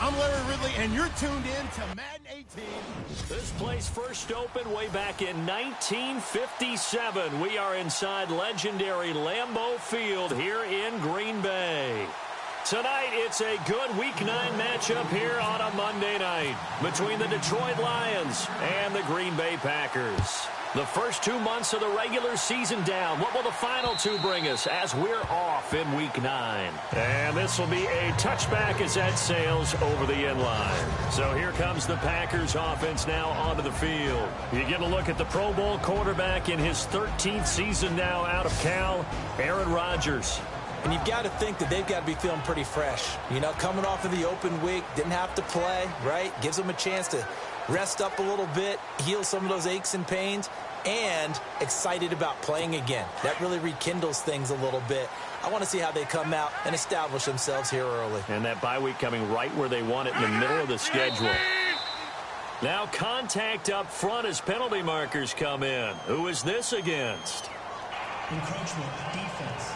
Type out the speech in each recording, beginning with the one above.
I'm Larry Ridley, and you're tuned in to Madden 18. This place first opened way back in 1957. We are inside legendary Lambeau Field here in Green Bay. Tonight, it's a good Week 9 matchup here on a Monday night between the Detroit Lions and the Green Bay Packers. The first 2 months of the regular season down. What will the final two bring us as we're off in Week 9? And this will be a touchback as that sails over the end line. So here comes the Packers offense now onto the field. You get a look at the Pro Bowl quarterback in his 13th season now out of Cal, Aaron Rodgers. And you've got to think that they've got to be feeling pretty fresh. You know, coming off of the open week, didn't have to play, right? Gives them a chance to rest up a little bit, heal some of those aches and pains, and excited about playing again. That really rekindles things a little bit. I want to see how they come out and establish themselves here early. And that bye week coming right where they want it in the middle of the schedule. Now contact up front as penalty markers come in. Who is this against? Encroachment defense.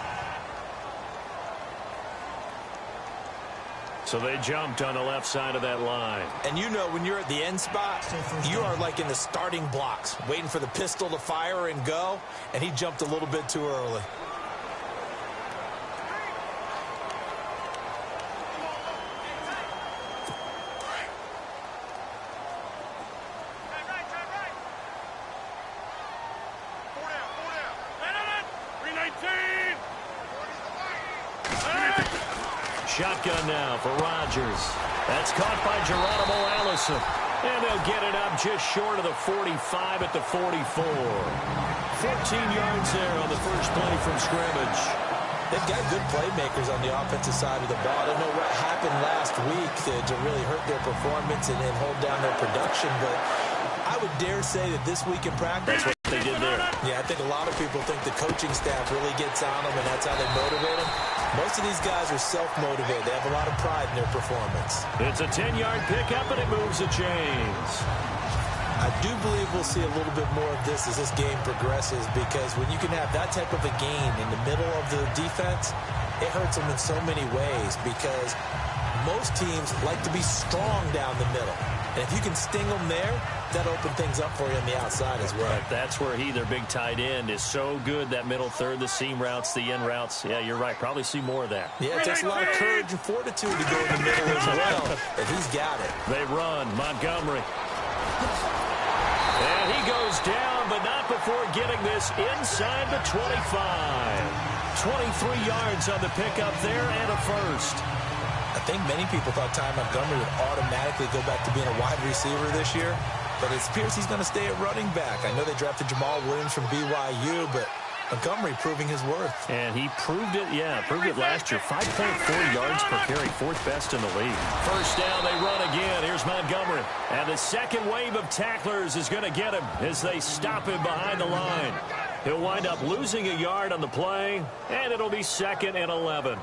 So they jumped on the left side of that line. And you know when you're at the end spot, you are like in the starting blocks, waiting for the pistol to fire and go, and he jumped a little bit too early. Shotgun now for Rodgers. That's caught by Geronimo Allison. And they'll get it up just short of the 45 at the 44. 14 yards there on the first play from scrimmage. They've got good playmakers on the offensive side of the ball. I don't know what happened last week to really hurt their performance and hold down their production, but I would dare say that this week in practice, that's what they did there. Yeah, I think a lot of people think the coaching staff really gets on them, and that's how they motivate them. Most of these guys are self-motivated. They have a lot of pride in their performance. It's a 10-yard pickup, and it moves the chains. I do believe we'll see a little bit more of this as this game progresses, because when you can have that type of a gain in the middle of the defense, it hurts them in so many ways, because most teams like to be strong down the middle. And if you can sting them there, that'll open things up for you on the outside as well. But that's where their big tight end, is so good, that middle third, the seam routes, the end routes. Yeah, you're right. Probably see more of that. Yeah, it takes a lot of courage and fortitude to go in the middle as well, and he's got it. They run. Montgomery. And he goes down, but not before getting this inside the 25. 23 yards on the pickup there and a first. I think many people thought Ty Montgomery would automatically go back to being a wide receiver this year, but it appears he's going to stay at running back. I know they drafted Jamal Williams from BYU, but Montgomery proving his worth. And he proved it, proved it last year. 5.4 yards per carry, fourth best in the league. First down, they run again. Here's Montgomery. And the second wave of tacklers is going to get him as they stop him behind the line. He'll wind up losing a yard on the play, and it'll be 2nd and 11.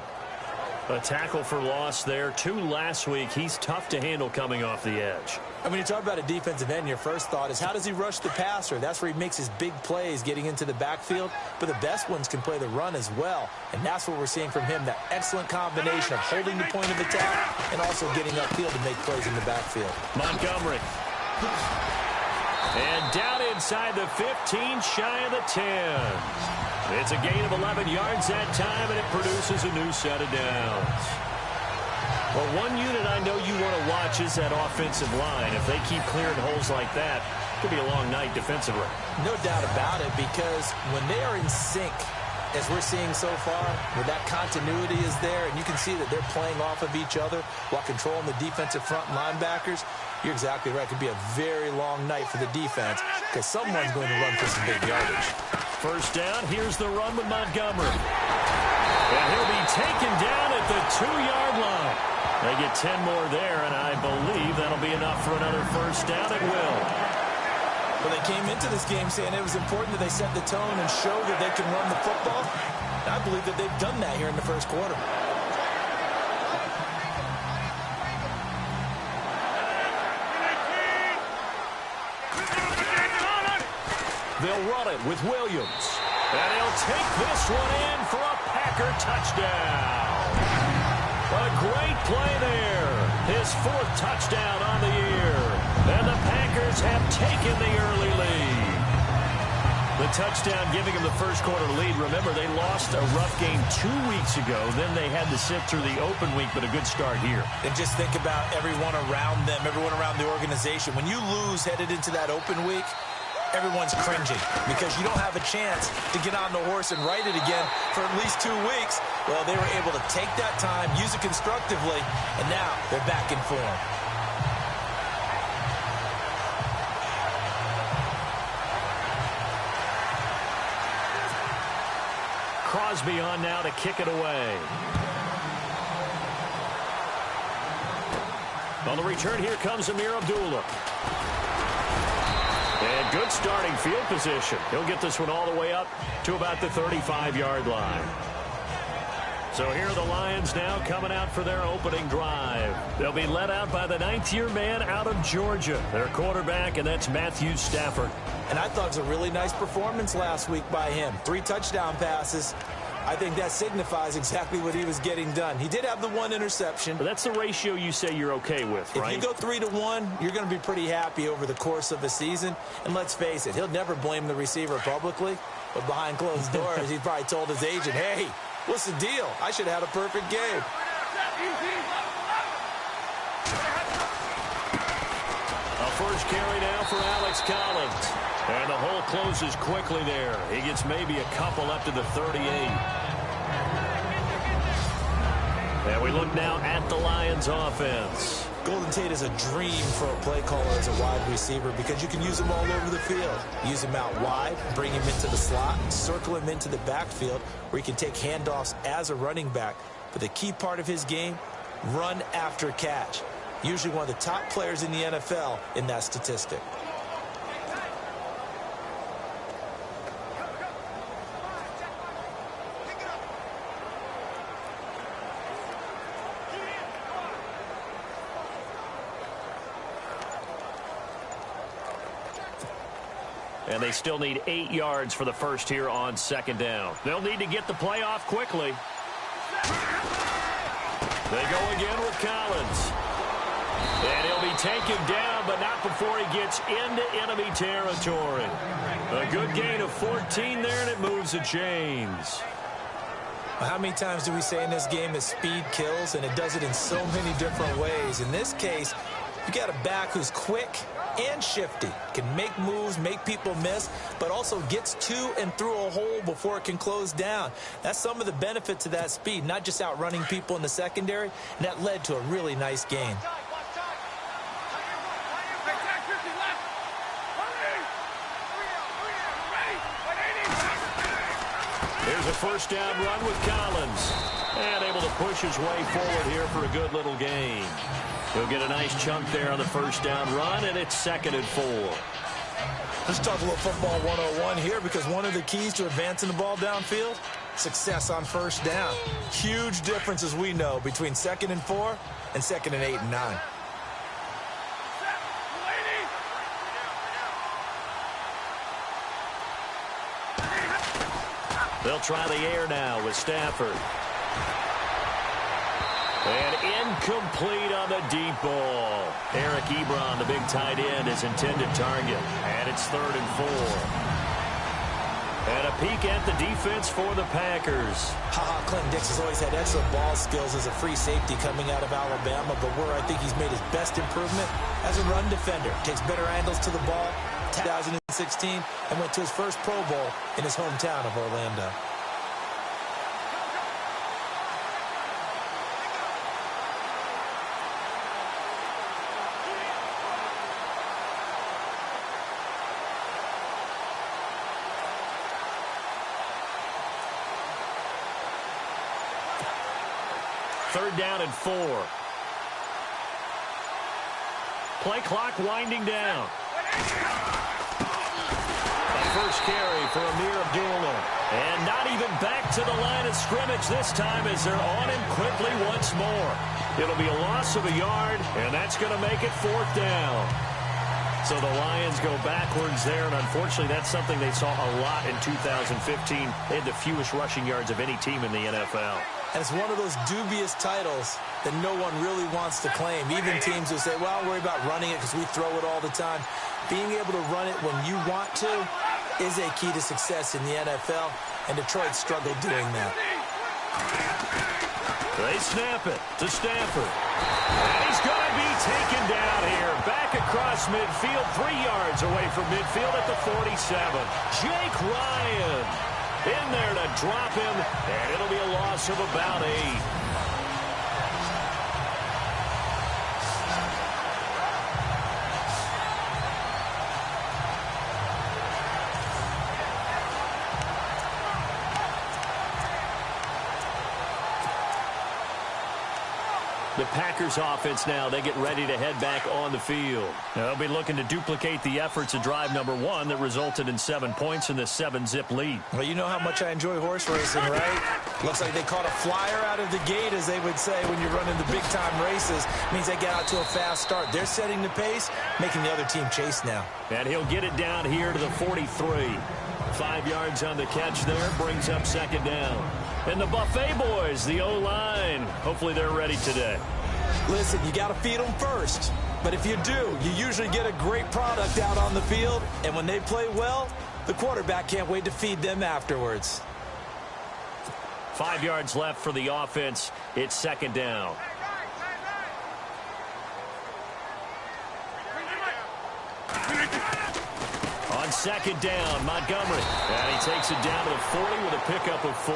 A tackle for loss there. 2 last week. He's tough to handle coming off the edge. And when you talk about a defensive end, your first thought is, how does he rush the passer? That's where he makes his big plays getting into the backfield. But the best ones can play the run as well. And that's what we're seeing from him, that excellent combination of holding the point of attack and also getting upfield to make plays in the backfield. Montgomery. And down inside the 15, shy of the 10. It's a gain of 11 yards that time, and it produces a new set of downs. Well, one unit I know you want to watch is that offensive line. If they keep clearing holes like that, it could be a long night defensively. No doubt about it, because when they are in sync, as we're seeing so far, where that continuity is there, and you can see that they're playing off of each other while controlling the defensive front linebackers, you're exactly right. It could be a very long night for the defense, because someone's going to run for some big yardage. First down, here's the run with Montgomery. And he'll be taken down at the 2-yard line. They get 10 more there, and I believe that'll be enough for another first down. It will. Well, they came into this game saying it was important that they set the tone and show that they can run the football. And I believe that they've done that here in the first quarter. They'll run it with Williams. And he'll take this one in for a Packer touchdown. A great play there. His 4th touchdown on the year. And the Packers have taken the early lead. The touchdown giving them the first quarter lead. Remember, they lost a rough game 2 weeks ago. Then they had to sit through the open week, but a good start here. And just think about everyone around them, everyone around the organization. When you lose headed into that open week, everyone's cringing because you don't have a chance to get on the horse and ride it again for at least 2 weeks. Well, they were able to take that time, use it constructively, and now they're back in form. Crosby on now to kick it away. On the return, here comes Amir Abdullah. And good starting field position. He'll get this one all the way up to about the 35-yard line. So here are the Lions now coming out for their opening drive. They'll be led out by the 9th-year man out of Georgia, their quarterback, and that's Matthew Stafford. And I thought it was a really nice performance last week by him. 3 touchdown passes. I think that signifies exactly what he was getting done. He did have the 1 interception. But that's the ratio you say you're okay with, right? If you go 3-to-1, you're going to be pretty happy over the course of a season. And let's face it, he'll never blame the receiver publicly. But behind closed doors, he probably told his agent, hey, what's the deal? I should have had a perfect game. A first carry now for Alex Collins. And the hole closes quickly there. He gets maybe a couple up to the 38. And we look now at the Lions offense. Golden Tate is a dream for a play caller as a wide receiver because you can use him all over the field. Use him out wide, bring him into the slot, circle him into the backfield where he can take handoffs as a running back. But the key part of his game, run after catch. Usually one of the top players in the NFL in that statistic. And they still need 8 yards for the first here on 2nd down. They'll need to get the play off quickly. They go again with Collins. And he'll be taken down, but not before he gets into enemy territory. A good gain of 14 there, and it moves the chains. How many times do we say in this game that speed kills, and it does it in so many different ways? In this case, you got a back who's quick and shifty, can make moves, make people miss, but also gets to and through a hole before it can close down. That's some of the benefits of that speed, not just outrunning people in the secondary, and that led to a really nice game. Here's a first down run with Collins. And able to push his way forward here for a good little gain. He'll get a nice chunk there on the first down run, and it's 2nd and 4. Let's talk a little football 101 here, because one of the keys to advancing the ball downfield, success on first down. Huge difference, as we know, between 2nd and 4 and 2nd and 8 and 9. They'll try the air now with Stafford. And incomplete on the deep ball. Eric Ebron, the big tight end, is intended target. And it's 3rd and 4. And a peek at the defense for the Packers. Clinton Dix has always had excellent ball skills as a free safety coming out of Alabama, but where I think he's made his best improvement as a run defender. Takes better angles to the ball. 2016 and went to his first Pro Bowl in his hometown of Orlando. Third down and 4. Play clock winding down. First carry for Amir Abdullah. And not even back to the line of scrimmage this time as they're on him quickly once more. It'll be a loss of a yard, and that's going to make it 4th down. So the Lions go backwards there, and unfortunately that's something they saw a lot in 2015. They had the fewest rushing yards of any team in the NFL. And it's one of those dubious titles that no one really wants to claim. Even teams who say, well, I'll worry about running it because we throw it all the time. Being able to run it when you want to is a key to success in the NFL, and Detroit struggled doing that. They snap it to Stafford. And he's going to be taken down here. Back across midfield, 3 yards away from midfield at the 47. Jake Ryan in there to drop him, and it'll be a loss of about 8. The Packers offense now, they get ready to head back on the field. They'll be looking to duplicate the efforts of drive number 1 that resulted in 7 points in the 7-zip lead. Well, you know how much I enjoy horse racing, right? Looks like they caught a flyer out of the gate, as they would say, when you're running the big-time races. Means they get out to a fast start. They're setting the pace, making the other team chase now. And he'll get it down here to the 43. 5 yards on the catch there, brings up 2nd down. And the Buffet boys, the O-line, hopefully they're ready today. Listen, you got to feed them first. But if you do, you usually get a great product out on the field. And when they play well, the quarterback can't wait to feed them afterwards. 5 yards left for the offense. It's 2nd down. On 2nd down, Montgomery. And he takes it down to the 40 with a pickup of 4.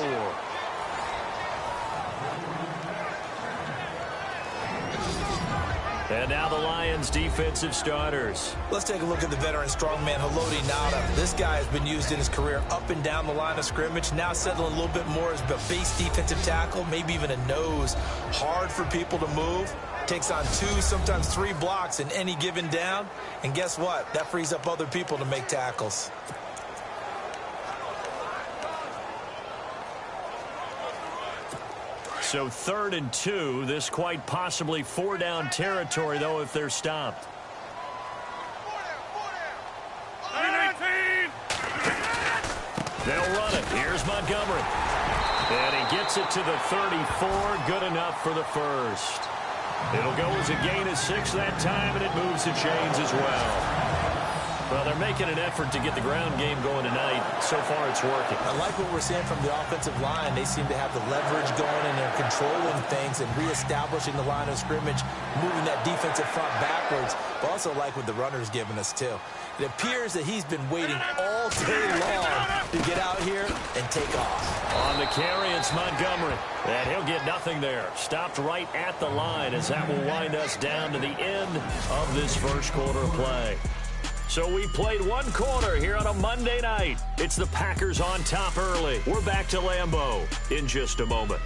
And now the Lions defensive starters. Let's take a look at the veteran strongman, Haloti Ngata. This guy has been used in his career up and down the line of scrimmage, now settling a little bit more as a base defensive tackle, maybe even a nose. Hard for people to move. Takes on 2, sometimes 3 blocks in any given down. And guess what? That frees up other people to make tackles. So 3rd and 2, this quite possibly 4-down territory, though, if they're stopped. They'll run it. Here's Montgomery. And he gets it to the 34. Good enough for the first. It'll go as a gain of 6 that time, and it moves the chains as well. Well, they're making an effort to get the ground game going tonight. So far, it's working. I like what we're seeing from the offensive line. They seem to have the leverage going, and they're controlling things and reestablishing the line of scrimmage, moving that defensive front backwards. But also like what the runner's giving us, too. It appears that he's been waiting all day long to get out here and take off. On the carry, it's Montgomery. And he'll get nothing there. Stopped right at the line, as that will wind us down to the end of this first quarter of play. So we played 1 quarter here on a Monday night. It's the Packers on top early. We're back to Lambeau in just a moment.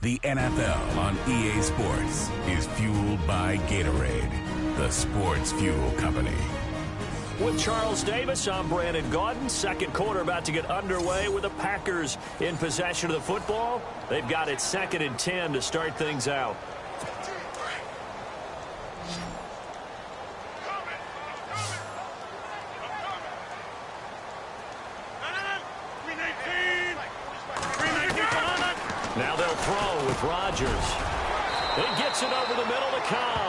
The NFL on EA Sports is fueled by Gatorade, the sports fuel company. With Charles Davis, I'm Brandon Gaudin. 2nd quarter about to get underway with the Packers in possession of the football. They've got it 2nd and 10 to start things out. Now they'll throw with Rodgers. He gets it over the middle to Cobb.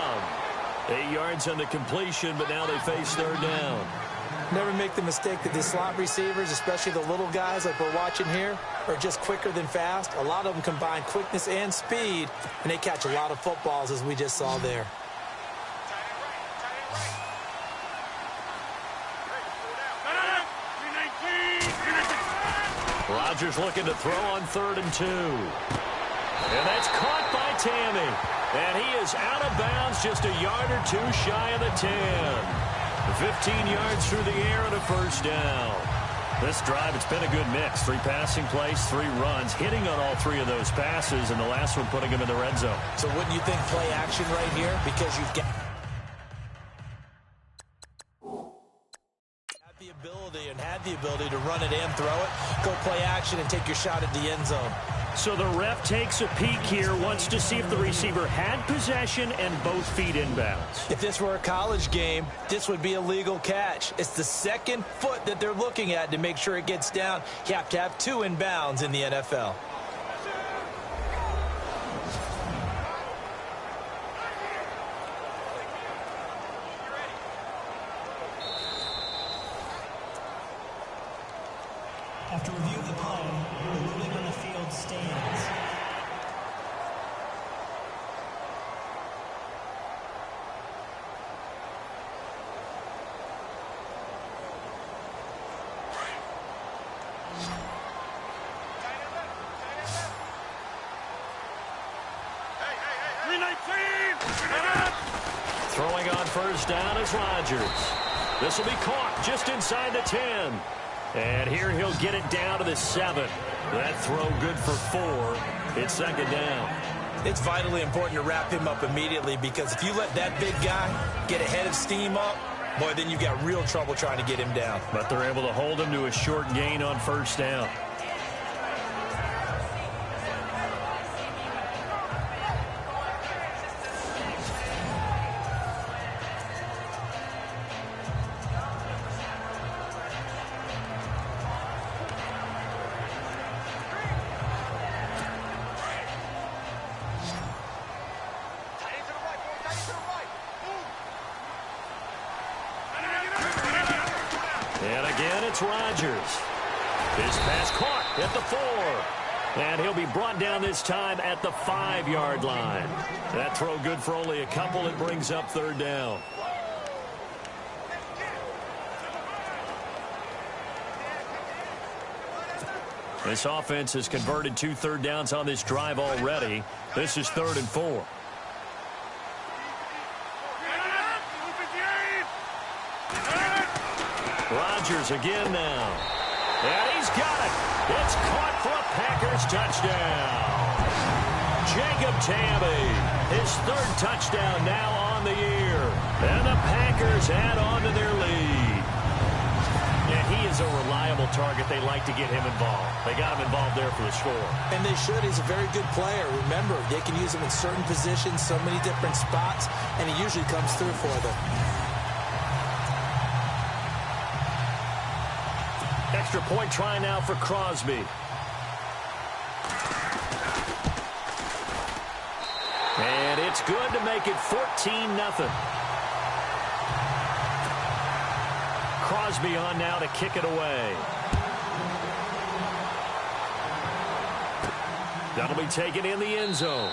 8 yards on the completion, but now they face 3rd down. Never make the mistake that the slot receivers, especially the little guys like we're watching here, are just quicker than fast. A lot of them combine quickness and speed, and they catch a lot of footballs, as we just saw there. Rodgers looking to throw on 3rd and 2. And that's caught by Tammy. And he is out of bounds, just a yard or 2 shy of the 10. 15 yards through the air and a first down. This drive, it's been a good mix. 3 passing plays, 3 runs, hitting on all 3 of those passes, and the last one putting him in the red zone. So wouldn't you think play action right here? Because you've got the ability to run it and throw it. Go play action and take your shot at the end zone. So the ref takes a peek here, wants to see if the receiver had possession and both feet inbounds. If this were a college game, this would be a legal catch. It's the second foot that they're looking at to make sure it gets down. You have to have two inbounds in the NFL. After review of the play, the ruling on the field stands. Throwing on first down is Rodgers. This will be caught just inside the 10. And here he'll get it down to the 7. That throw good for 4. It's second down. It's vitally important to wrap him up immediately, because if you let that big guy get ahead of steam up, boy, then you've got real trouble trying to get him down. But they're able to hold him to a short gain on first down. And again, it's Rodgers. His pass caught at the 4. And he'll be brought down this time at the 5-yard line. That throw good for only a couple. It brings up third down. This offense has converted 2 third downs on this drive already. This is 3rd and 4. Rodgers again now. And he's got it. It's caught for a Packers touchdown. Jacob Tamme, his 3rd touchdown now on the year. And the Packers add on to their lead. Yeah, he is a reliable target. They like to get him involved. They got him involved there for the score. And they should. He's a very good player. Remember, they can use him in certain positions, so many different spots, and he usually comes through for them. Extra point try now for Crosby. And it's good to make it 14-0. Crosby on now to kick it away. That'll be taken in the end zone.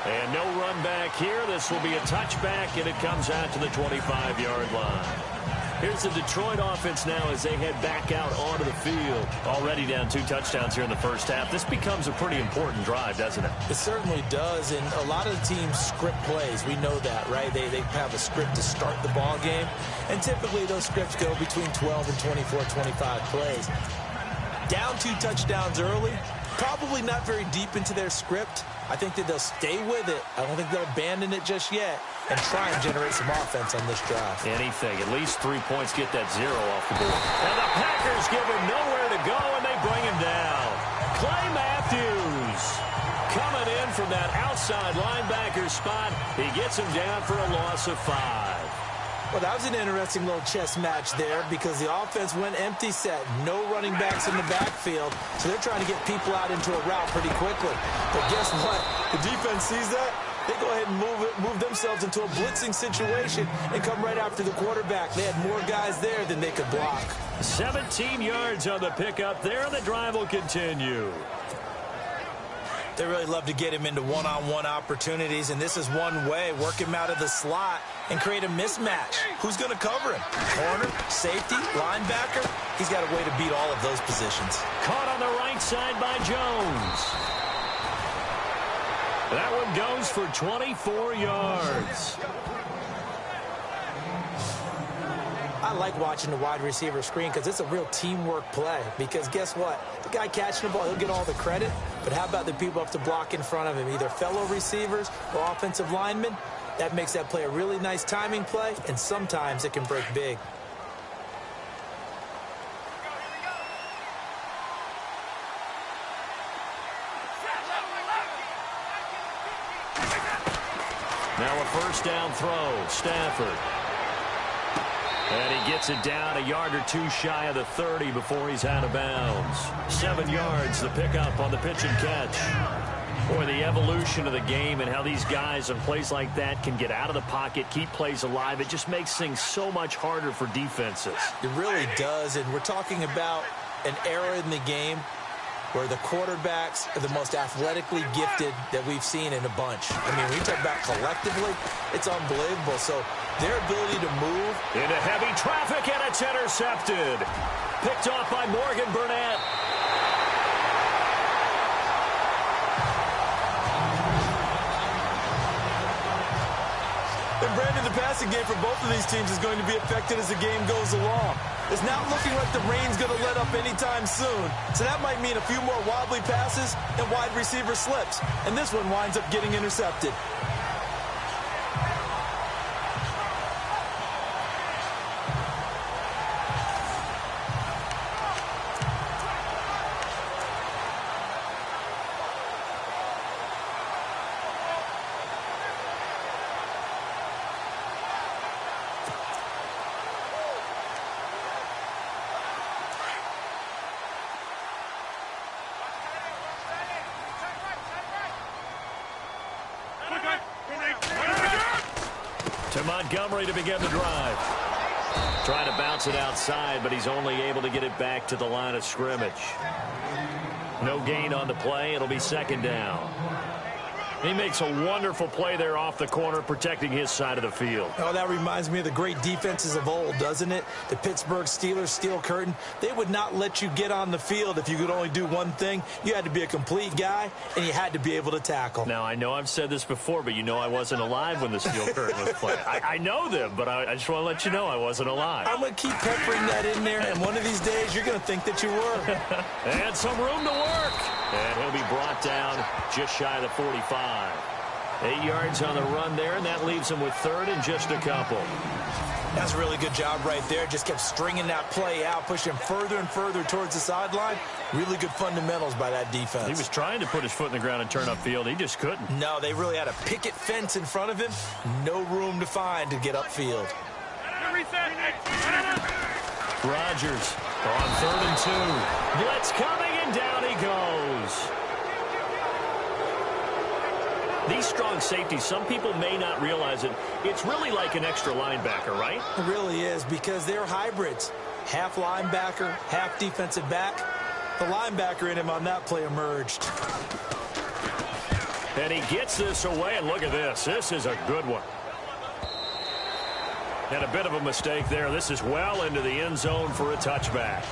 And no run back here. This will be a touchback, and it comes out to the 25-yard line. Here's the Detroit offense now as they head back out onto the field. Already down 2 touchdowns here in the first half. This becomes a pretty important drive, doesn't it? It certainly does, and a lot of the teams script plays. We know that, right? They have a script to start the ball game, and typically those scripts go between 12 and 24, 25 plays. Down 2 touchdowns early, probably not very deep into their script. I think that they'll stay with it. I don't think they'll abandon it just yet and try and generate some offense on this drive. Anything. At least 3 points, get that 0 off the board. And the Packers give him nowhere to go, and they bring him down. Clay Matthews coming in from that outside linebacker spot. He gets him down for a loss of 5. Well, that was an interesting little chess match there because the offense went empty set. No running backs in the backfield, so they're trying to get people out into a route pretty quickly. But guess what? The defense sees that. They go ahead and move themselves into a blitzing situation and come right after the quarterback. They had more guys there than they could block. 17 yards on the pickup there, and the drive will continue. They really love to get him into one-on-one opportunities, and this is one way. Work him out of the slot and create a mismatch. Who's going to cover him? Corner, safety, linebacker? He's got a way to beat all of those positions. Caught on the right side by Jones. That one goes for 24 yards. I like watching the wide receiver screen because it's a real teamwork play. Because guess what? The guy catching the ball, he'll get all the credit. But how about the people up to block in front of him? Either fellow receivers or offensive linemen. That makes that play a really nice timing play, and sometimes it can break big. Now a first down throw. Stafford. And he gets it down a yard or two shy of the 30 before he's out of bounds. 7 yards, the pickup on the pitch and catch. Boy, the evolution of the game and how these guys on plays like that can get out of the pocket, keep plays alive, it just makes things so much harder for defenses. It really does, and we're talking about an era in the game where the quarterbacks are the most athletically gifted that we've seen in a bunch. I mean, when you talk about collectively, it's unbelievable. So their ability to move into heavy traffic, and it's intercepted. Picked off by Morgan Burnett. And Brandon, the passing game for both of these teams is going to be affected as the game goes along. It's not looking like the rain's going to let up anytime soon. So that might mean a few more wobbly passes and wide receiver slips. And this one winds up getting intercepted. To Montgomery to begin the drive. Trying to bounce it outside, but he's only able to get it back to the line of scrimmage. No gain on the play. It'll be second down. He makes a wonderful play there off the corner, protecting his side of the field. Oh, that reminds me of the great defenses of old, doesn't it? The Pittsburgh Steelers, Steel Curtain. They would not let you get on the field if you could only do one thing. You had to be a complete guy, and you had to be able to tackle. Now, I know I've said this before, but you know I wasn't alive when the Steel Curtain was playing. I know them, but I just want to let you know I wasn't alive. I'm going to keep peppering that in there, and one of these days you're going to think that you were. And some room to work. And he'll be brought down just shy of the 45. 8 yards on the run there, and that leaves him with third and just a couple. That's a really good job right there. Just kept stringing that play out, pushing further and further towards the sideline. Really good fundamentals by that defense. He was trying to put his foot in the ground and turn upfield. He just couldn't. No, they really had a picket fence in front of him. No room to find to get upfield. Rodgers on 3rd and 2. Blitz coming, and down he goes. These strong safeties, some people may not realize it. It's really like an extra linebacker, right? It really is, because they're hybrids. Half linebacker, half defensive back. The linebacker in him on that play emerged. And he gets this away, and look at this. This is a good one. And a bit of a mistake there. This is well into the end zone for a touchback.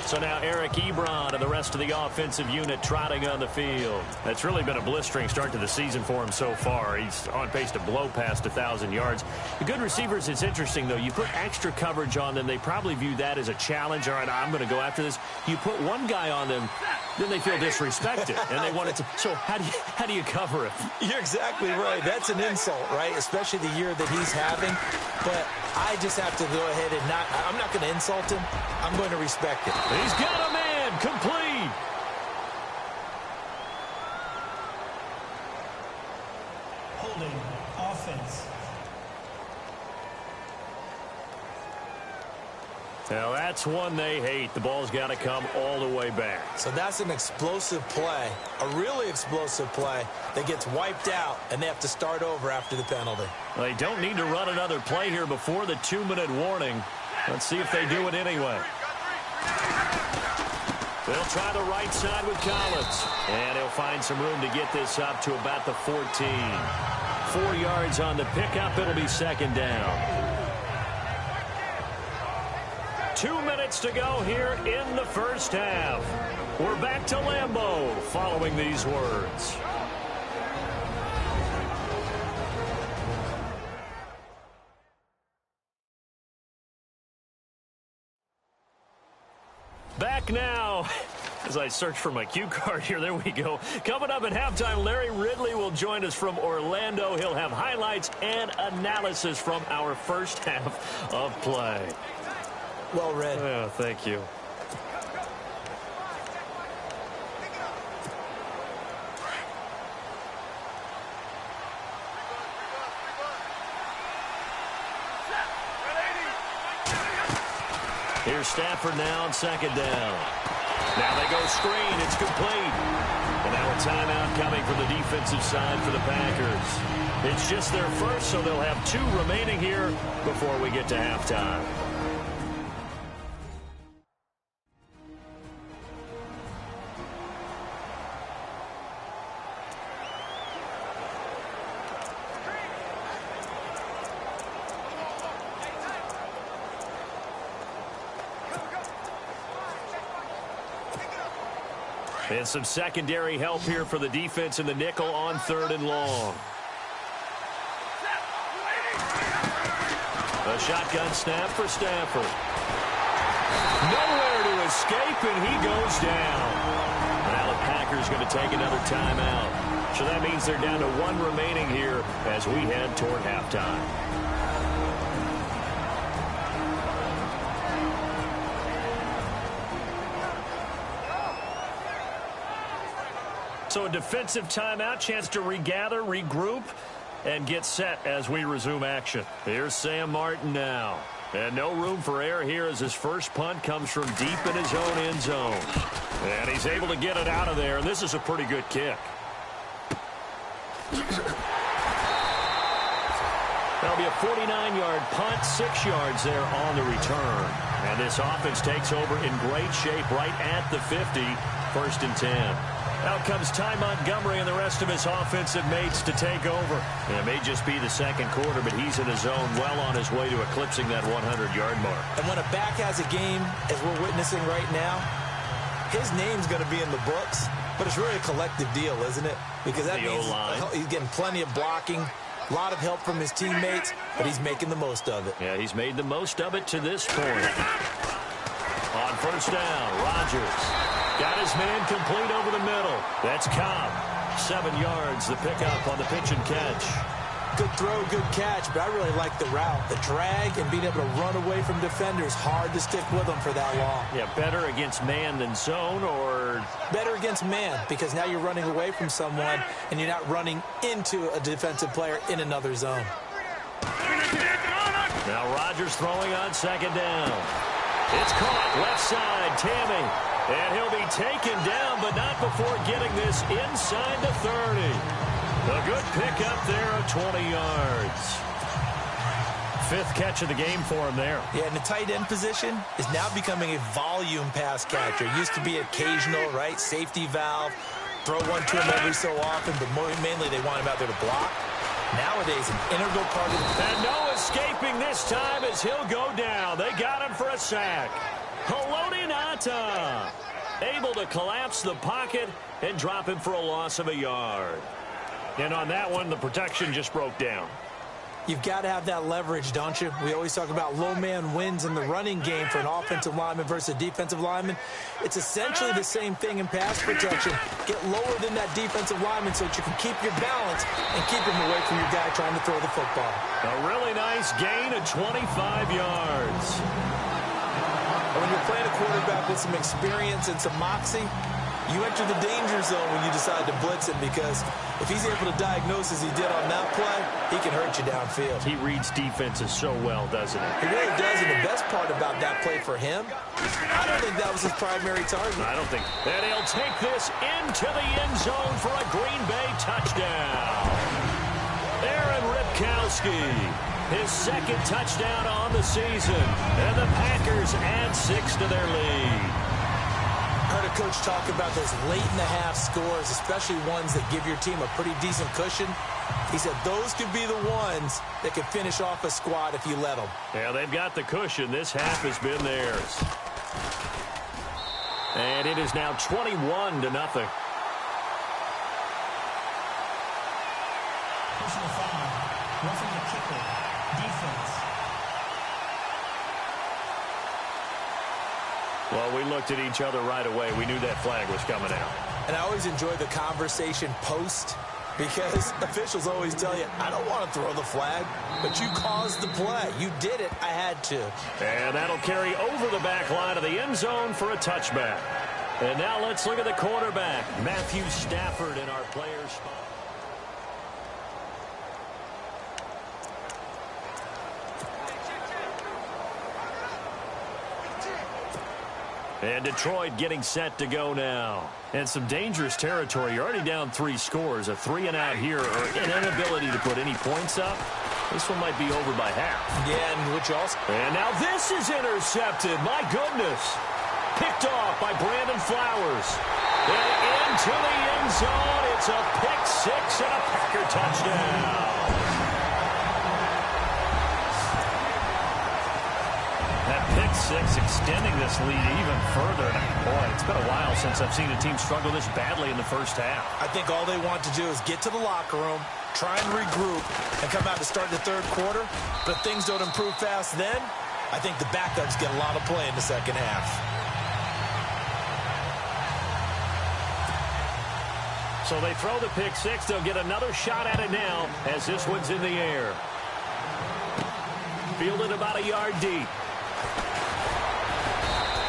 So now Eric Ebron and the rest of the offensive unit trotting on the field. It's really been a blistering start to the season for him so far. He's on pace to blow past 1,000 yards. The good receivers, it's interesting, though. You put extra coverage on them, they probably view that as a challenge. All right, I'm going to go after this. You put one guy on them, then they feel disrespected, and they want it to. So how do you cover it? You're exactly right. That's an insult, right? Especially the year that he's having. But I just have to go ahead and I'm not going to insult him. I'm going to respect it. He's got a man, complete. Holding offense. Now that's one they hate. The ball's got to come all the way back. So that's an explosive play, a really explosive play that gets wiped out, and they have to start over after the penalty. They don't need to run another play here before the 2-minute warning. Let's see if they do it anyway. They'll try the right side with Collins. And he'll find some room to get this up to about the 14. 4 yards on the pickup. It'll be second down. 2 minutes to go here in the first half. We're back to Lambeau following these words. Back now. As I search for my cue card here, there we go. Coming up at halftime, Larry Ridley will join us from Orlando. He'll have highlights and analysis from our first half of play. Well read. Oh, thank you. Here's Stafford now on second down. Now they go screen. It's complete. And now a timeout coming from the defensive side for the Packers. It's just their first, so they'll have 2 remaining here before we get to halftime. And some secondary help here for the defense in the nickel on 3rd and long. A shotgun snap for Stafford. Nowhere to escape, and he goes down. Now the Packers going to take another timeout. So that means they're down to 1 remaining here as we head toward halftime. So a defensive timeout, chance to regather, regroup, and get set as we resume action. Here's Sam Martin now. And no room for error here as his first punt comes from deep in his own end zone. And he's able to get it out of there, and this is a pretty good kick. That'll be a 49-yard punt, 6 yards there on the return. And this offense takes over in great shape right at the 50, 1st and 10. Out comes Ty Montgomery and the rest of his offensive mates to take over. It may just be the second quarter, but he's in his zone, well on his way to eclipsing that 100-yard mark. And when a back has a game, as we're witnessing right now, his name's going to be in the books, but it's really a collective deal, isn't it? Because that means he's getting plenty of blocking, a lot of help from his teammates, but he's making the most of it. Yeah, he's made the most of it to this point. On 1st down, Rodgers got his man complete over the middle. That's Cobb. 7 yards, the pickup on the pitch and catch. Good throw, good catch, but I really like the route. The drag and being able to run away from defenders, hard to stick with them for that long. Yeah, better against man than zone, or? Better against man, because now you're running away from someone and you're not running into a defensive player in another zone. Now Rodgers throwing on 2nd down. It's caught, left side, Tammy. And he'll be taken down, but not before getting this inside the 30. A good pickup there of 20 yards. 5th catch of the game for him there. Yeah, and the tight end position is now becoming a volume pass catcher. Used to be occasional, right? Safety valve. Throw one to him every so often, but mainly they want him out there to block. Nowadays, an integral part of the... And no escaping this time as he'll go down. They got him for a sack. Haloti Ngata able to collapse the pocket and drop him for a loss of a yard. And on that one, the protection just broke down. You've got to have that leverage, don't you? We always talk about low man wins in the running game for an offensive lineman versus a defensive lineman. It's essentially the same thing in pass protection. Get lower than that defensive lineman so that you can keep your balance and keep him away from your guy trying to throw the football. A really nice gain of 25 yards. When you're playing a quarterback with some experience and some moxie, you enter the danger zone when you decide to blitz him, because if he's able to diagnose as he did on that play, he can hurt you downfield. He reads defenses so well, doesn't he? He really does, and the best part about that play for him, I don't think that was his primary target. I don't think. And he'll take this into the end zone for a Green Bay touchdown. Aaron Ripkowski, his 2nd touchdown on the season, and the Packers add 6 to their lead. Heard a coach talk about those late-in-the-half scores, especially ones that give your team a pretty decent cushion. He said those could be the ones that could finish off a squad if you let them. Yeah, they've got the cushion. This half has been theirs. And it is now 21-0. Personal foul. Roughing the kicker. Defense. Well, we looked at each other right away. We knew that flag was coming out. And I always enjoy the conversation post, because officials always tell you, I don't want to throw the flag, but you caused the play. You did it. I had to. And that'll carry over the back line of the end zone for a touchback. And now let's look at the quarterback, Matthew Stafford, in our players' spot. And Detroit getting set to go now. And some dangerous territory. You're already down 3 scores. A 3 and out here, or an inability to put any points up. This one might be over by half. Yeah, and which also... And now this is intercepted. My goodness. Picked off by Brandon Flowers. And into the end zone. It's a pick 6 and a Packer touchdown. That pick 6 extending this lead even further. Boy, it's been a while since I've seen a team struggle this badly in the first half. I think all they want to do is get to the locker room, try and regroup, and come out to start the third quarter. But if things don't improve fast then, I think the backups get a lot of play in the second half. So they throw the pick 6. They'll get another shot at it now as this one's in the air. Fielded about a yard deep.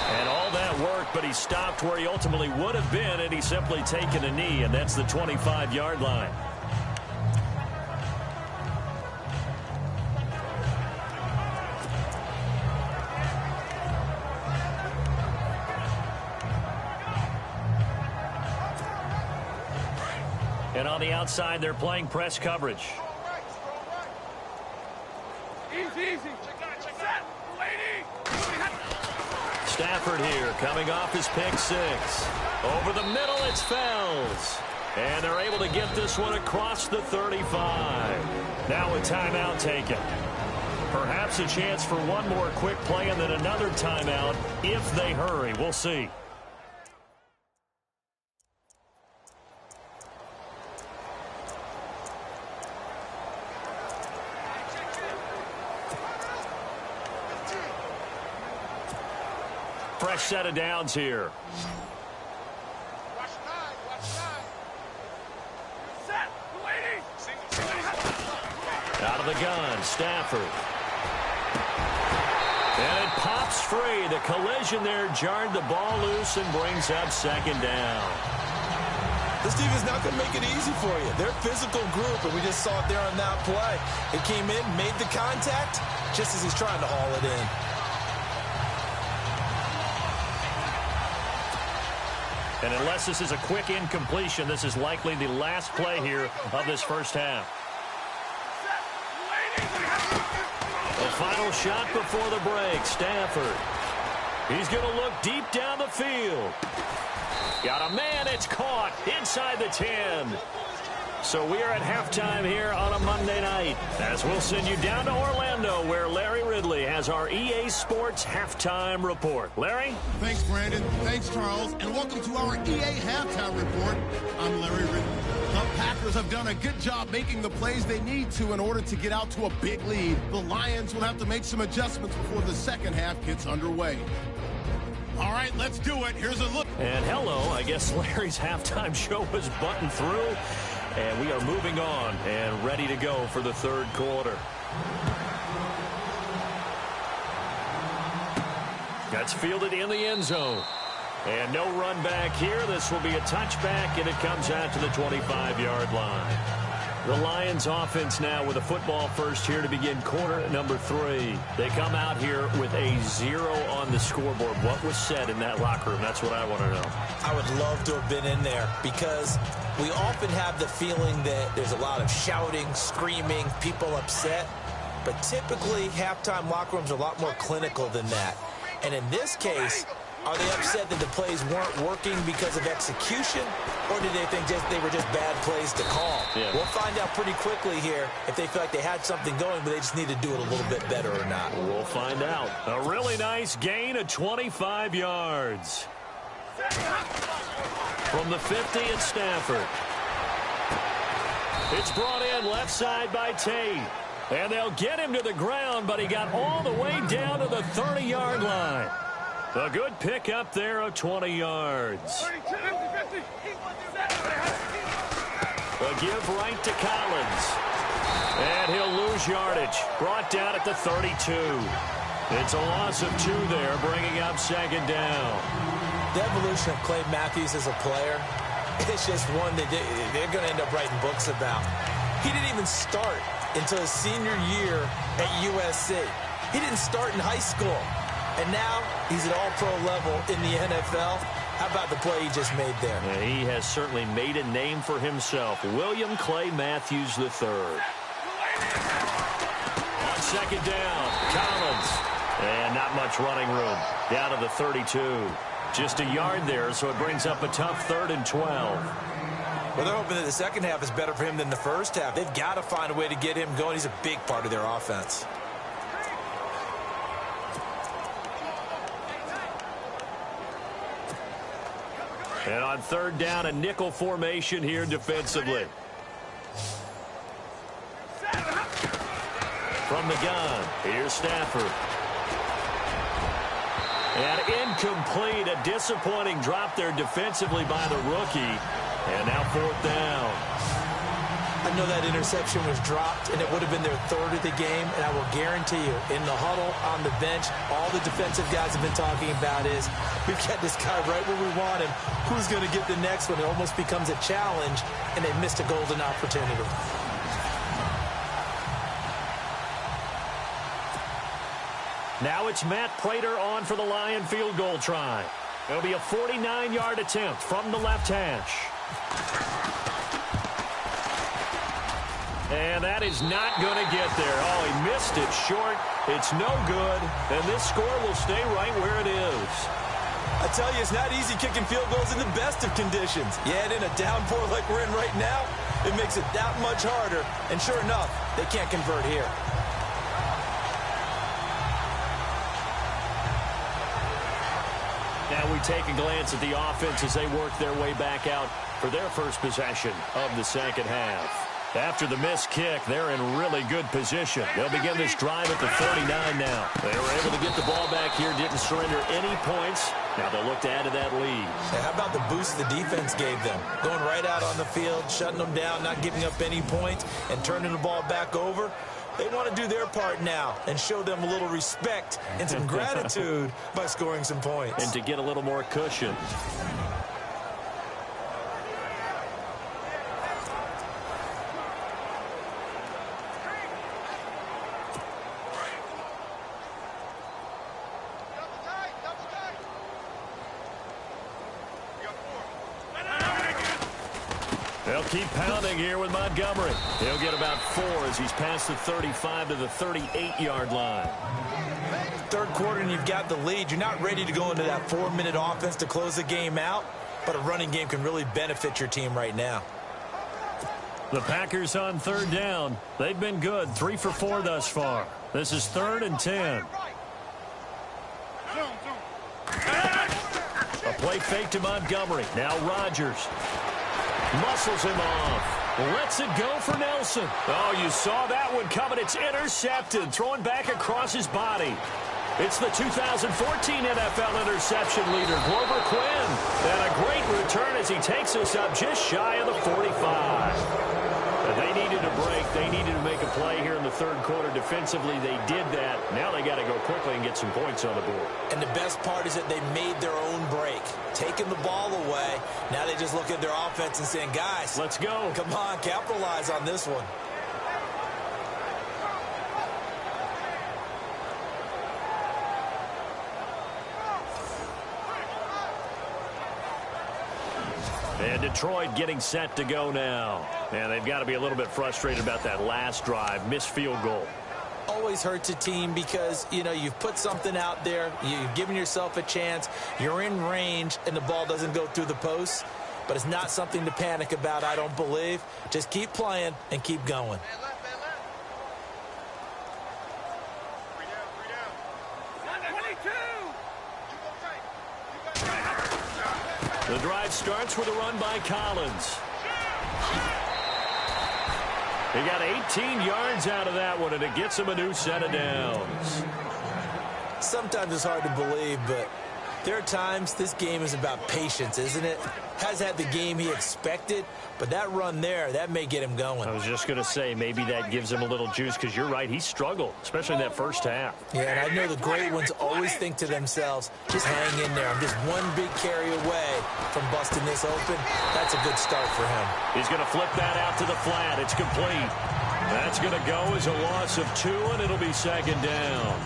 And all that work, but he stopped where he ultimately would have been, and he's simply taken a knee, and that's the 25-yard line. And on the outside, they're playing press coverage. Easy. Stafford here, coming off his pick 6. Over the middle, it's Fells. And they're able to get this one across the 35. Now a timeout taken. Perhaps a chance for one more quick play and then another timeout if they hurry. We'll see. Fresh set of downs here. Out of the gun, Stafford. And it pops free. The collision there jarred the ball loose and brings up second down. This team is not going to make it easy for you. They're a physical group, and we just saw it there on that play. It came in, made the contact, just as he's trying to haul it in. And unless this is a quick incompletion, this is likely the last play here of this first half. The final shot before the break, Stafford. He's going to look deep down the field. Got a man, it's caught inside the 10. So we are at halftime here on a Monday night, as we'll send you down to Orlando, where Larry Ridley has our EA Sports Halftime Report. Larry? Thanks, Brandon. Thanks, Charles. And welcome to our EA Halftime Report. I'm Larry Ridley. The Packers have done a good job making the plays they need to in order to get out to a big lead. The Lions will have to make some adjustments before the second half gets underway. All right, let's do it. Here's a look. And hello, I guess Larry's halftime show was buttoned through. And we are moving on and ready to go for the third quarter. That's fielded in the end zone. And no run back here. This will be a touchback, and it comes out to the 25-yard line. The Lions offense now with a football first here to begin quarter number 3. They come out here with a 0 on the scoreboard. What was said in that locker room? That's what I want to know. I would love to have been in there because we often have the feeling that there's a lot of shouting, screaming, people upset. But typically, halftime locker rooms are a lot more clinical than that. And in this case, are they upset that the plays weren't working because of execution, or did they think they were just bad plays to call? Yeah. We'll find out pretty quickly here if they feel like they had something going, but they just need to do it a little bit better or not. We'll find out. A really nice gain of 25 yards. From the 50 at Stafford. It's brought in left side by Tate. And they'll get him to the ground, but he got all the way down to the 30-yard line. A good pick up there of 20 yards. A give right to Collins. And he'll lose yardage. Brought down at the 32. It's a loss of 2 there, bringing up second down. The evolution of Clay Matthews as a player, it's just one that they're going to end up writing books about. He didn't even start until his senior year at USC. He didn't start in high school. and now he's at all-pro level in the NFL. How about the play he just made there? Yeah, he has certainly made a name for himself. William Clay Matthews III. On second down, Collins. And not much running room. Down to the 32. Just a yard there, so it brings up a tough 3rd and 12. Well, they're hoping that the second half is better for him than the first half. They've got to find a way to get him going. He's a big part of their offense. And on 3rd down, a nickel formation here defensively. From the gun, here's Stafford. And incomplete, a disappointing drop there defensively by the rookie. And now 4th down. I know that interception was dropped, and it would have been their 3rd of the game, and I will guarantee you, in the huddle, on the bench, all the defensive guys have been talking about is, we've got this guy right where we want him. Who's going to get the next one? It almost becomes a challenge, and they missed a golden opportunity. Now it's Matt Prater on for the Lion field goal try. It'll be a 49-yard attempt from the left hash. And that is not going to get there. Oh, he missed it short. It's no good. And this score will stay right where it is. I tell you, it's not easy kicking field goals in the best of conditions. Yet in a downpour like we're in right now, it makes it that much harder. And sure enough, they can't convert here. Now we take a glance at the offense as they work their way back out for their first possession of the second half. After the missed kick, they're in really good position. They'll begin this drive at the 49 now. They were able to get the ball back here, didn't surrender any points. Now they'll look to add to that lead. Hey, how about the boost the defense gave them? Going right out on the field, shutting them down, not giving up any points, and turning the ball back over. They want to do their part now and show them a little respect and some gratitude by scoring some points. And to get a little more cushion. They'll keep pounding here with Montgomery. He'll get about 4 as he's past the 35 to the 38-yard line. Third quarter and you've got the lead. You're not ready to go into that 4-minute offense to close the game out, but a running game can really benefit your team right now. The Packers on 3rd down. They've been good, 3 for 4 thus far. This is 3rd and 10. A play fake to Montgomery. Now Rodgers. Muscles him off. Lets it go for Nelson. Oh, you saw that one coming. It's intercepted. Throwing back across his body. It's the 2014 NFL interception leader, Glover Quinn. And a great return as he takes us up just shy of the 45. They needed a break. They needed to make a play here in the 3rd quarter. Defensively, they did that. Now they got to go quickly and get some points on the board. And the best part is that they made their own break. Taking the ball away. Now they just look at their offense and saying, guys, let's go. Come on, capitalize on this one. And Detroit getting set to go now. And they've got to be a little bit frustrated about that last drive. Missed field goal. Always hurts a team because, you know, you've put something out there. You've given yourself a chance. You're in range, and the ball doesn't go through the posts. But it's not something to panic about, I don't believe. Just keep playing and keep going. The drive starts with a run by Collins. He got 18 yards out of that one, and it gets him a new set of downs. Sometimes it's hard to believe, but there are times this game is about patience, isn't it? Has had the game he expected, but that run there, that may get him going. I was just going to say, maybe that gives him a little juice, because you're right, he struggled, especially in that first half. Yeah, and I know the great ones always think to themselves, just hang in there. I'm just one big carry away from busting this open. That's a good start for him. He's going to flip that out to the flat. It's complete. That's going to go as a loss of 2, and it'll be 2nd down.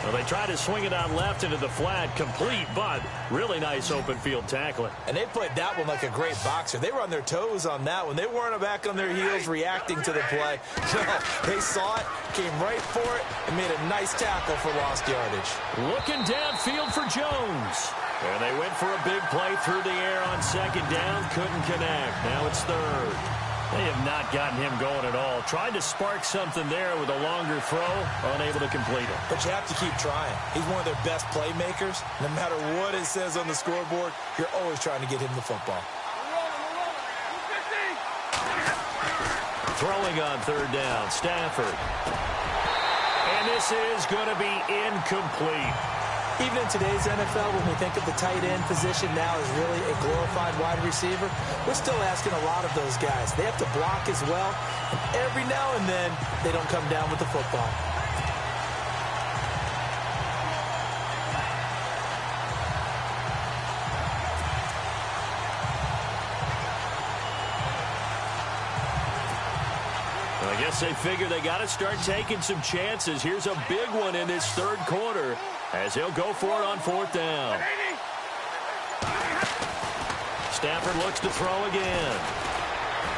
Well, they tried to swing it out left into the flat, complete, but really nice open field tackling. And they played that one like a great boxer. They were on their toes on that one. They weren't back on their heels reacting to the play. No, they saw it, came right for it, and made a nice tackle for lost yardage. Looking downfield for Jones. And they went for a big play through the air on second down. Couldn't connect. Now it's third. They have not gotten him going at all. Tried to spark something there with a longer throw. Unable to complete it. But you have to keep trying. He's one of their best playmakers. No matter what it says on the scoreboard, you're always trying to get him the football. Throwing on third down, Stafford. And this is going to be incomplete. Even in today's NFL, when we think of the tight end position now as really a glorified wide receiver, we're still asking a lot of those guys. They have to block as well, and every now and then, they don't come down with the football. I guess they figure they got to start taking some chances. Here's a big one in this third quarter as he'll go for it on fourth down. Stafford looks to throw again.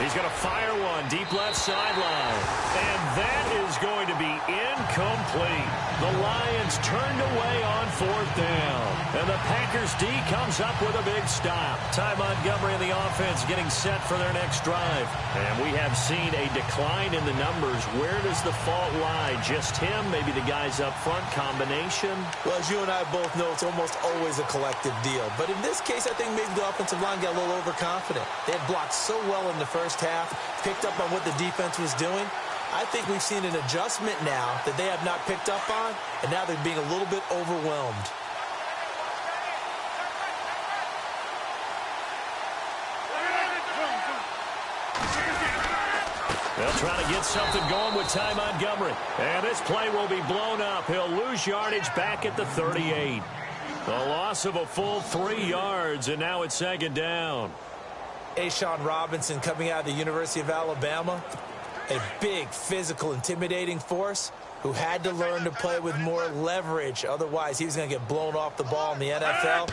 He's going to fire one deep left sideline. And that is going to be incomplete. The Lions turned away on fourth down. And the Packers D comes up with a big stop. Ty Montgomery and the offense getting set for their next drive. And we have seen a decline in the numbers. Where does the fault lie? Just him? Maybe the guys up front? Combination? Well, as you and I both know, it's almost always a collective deal. But in this case, I think maybe the offensive line got a little overconfident. They had blocked so well in the first half, picked up on what the defense was doing. I think we've seen an adjustment now that they have not picked up on, and now they're being a little bit overwhelmed. They'll try to get something going with Ty Montgomery. And this play will be blown up. He'll lose yardage back at the 38. The loss of a full 3 yards, and now it's second down. Ashawn Robinson coming out of the University of Alabama. A big, physical, intimidating force who had to learn to play with more leverage. Otherwise, he was going to get blown off the ball in the NFL.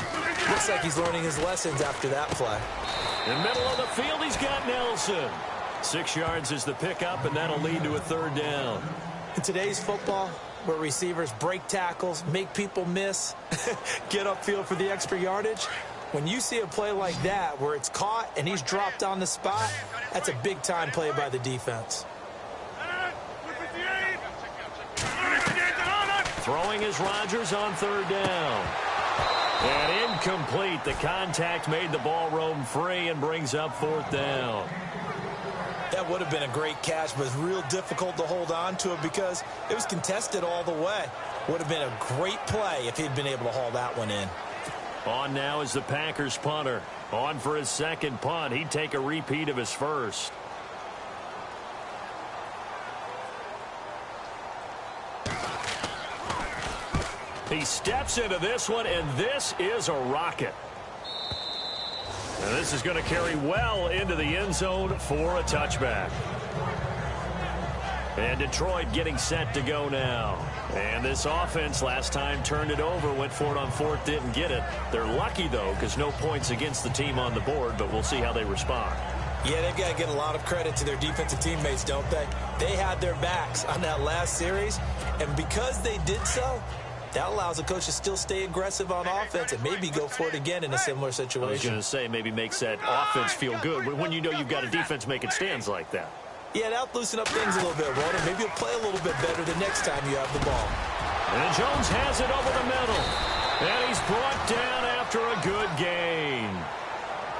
Looks like he's learning his lessons after that play. In the middle of the field, he's got Nelson. 6 yards is the pickup, and that'll lead to a third down. In today's football, where receivers break tackles, make people miss, get upfield for the extra yardage, when you see a play like that where it's caught and he's dropped on the spot, that's a big-time play by the defense. Throwing is Rodgers on third down. And incomplete. The contact made the ball roam free and brings up fourth down. That would have been a great catch, but it's real difficult to hold on to it because it was contested all the way. Would have been a great play if he'd been able to haul that one in. On now is the Packers punter. On for his second punt. He'd take a repeat of his first. He steps into this one, and this is a rocket. And this is going to carry well into the end zone for a touchback. And Detroit getting set to go now. And this offense last time turned it over, went for it on fourth, didn't get it. They're lucky, though, because no points against the team on the board, but we'll see how they respond. Yeah, they've got to get a lot of credit to their defensive teammates, don't they? They had their backs on that last series, and because they did so, that allows the coach to still stay aggressive on offense and maybe go for it again in a similar situation. I was going to say, maybe makes that offense feel good when you know you've got a defense making stands like that. Yeah, that'll loosen up things a little bit, won't it? Maybe you'll play a little bit better the next time you have the ball. And Jones has it over the middle. And he's brought down after a good gain.